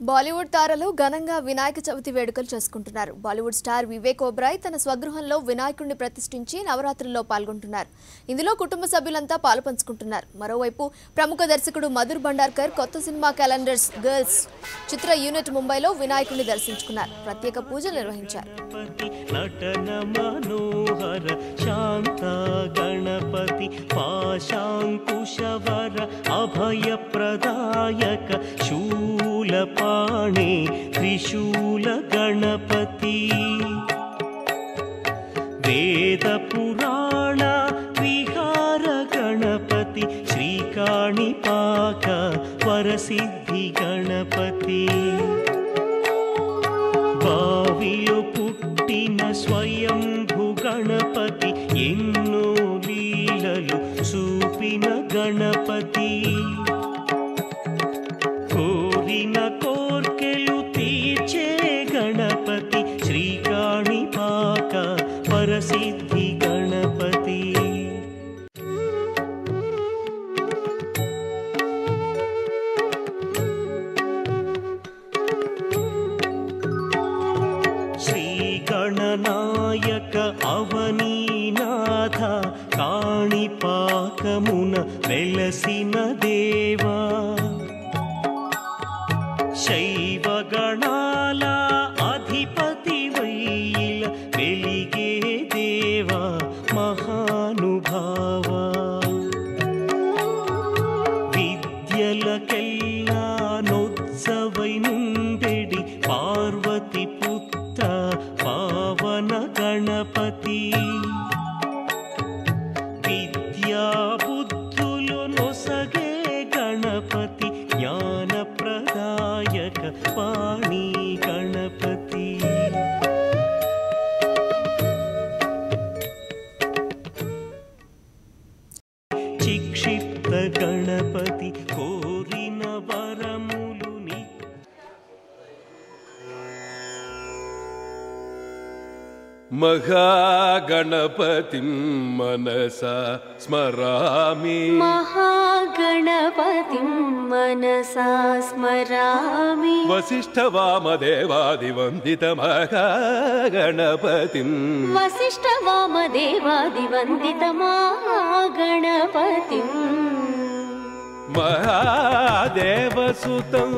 బాలీవుడ్ తారలు ఘనంగా వినాయక చవితి వేడుకలు చేసుకుంటున్నారు. బాలీవుడ్ స్టార్ వివేక్ ఓబెరాయ్ తన స్వగృహంలో వినాయకుడిని ప్రతిష్ఠించి నవరాత్రుల్లో పాల్గొంటున్నారు. ఇందులో కుటుంబ సభ్యులంతా పాలుపంచుకుంటున్నారు. మరోవైపు ప్రముఖ దర్శకుడు మధుర్ భండార్కర్ కొత్త సినిమా క్యాలెండర్స్ గర్ల్స్ చిత్ర యూనిట్ ముంబైలో వినాయకుడిని దర్శించుకున్నారు. ప్రత్యేక పూజలు నిర్వహించారు. गणपति पाशांकुशवर अभयप्रदायक शूलपाणे त्रिशूल गणपति वेद पुराण विहार गणपति श्रीकाणिपाक वरसिद्धि गणपति भाविलो पुट्टिन स्वयंभु गणपति एन्नो लीललु सूपिन गणपति कोरिन कोर्केलु तीर्चे गणपति श्रीकाणिपाक वरसिद्धि गणपति गणनायक अवनीनाथ काणिपाकमुन वेलसिन देवा शैव गणाल अधिपति वैल वेलिगे देवा महानुभावा विद्यलकेल्ला नोत्सवै नुंडेडि पार्वती पुत्र पावन गणपति विद्या बुद्धुलु नोसगे गणपति ज्ञान प्रदायक वाणी गणपति चिक्षिप्त गणपति कोरिन वरमुलु महागणपतिं मनसा स्मरामि महागणपतिं मनसा स्मरामि वसिष्ठवामदेवादिवन्दित महागणपतिं वसिष्ठवामदेवादिवन्दित महागणपतिं महादेवसुतं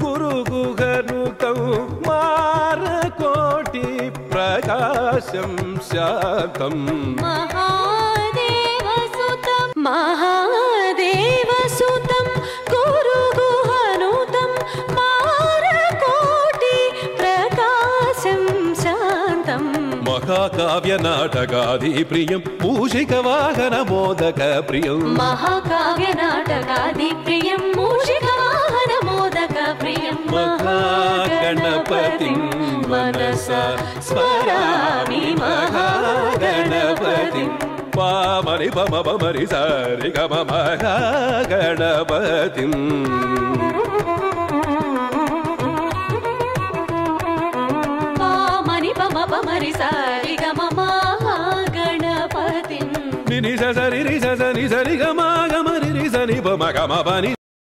गुरुगुहनुतं मारकोटि प्रकाशं शान्तं महादेवसुतं गुरुगुहनुतं मारकोटि प्रकाशं शान्तं महाकाव्यनाटकादिप्रियं मूषिकवाहनमोदकप्रियं महाकाव्यनाटकादिप्रियं मूषिकवाहनमोदकप्रियं महागणपतिं मनसा स्मरामि महागणपतिं पामरि पम पमरि सारि गम महागणपतिं पामरि पम पमरि सारि गम महागणपतिं नि नि स रि रि स नि स रि ग म ग म रि रि स नि प म ग म प नि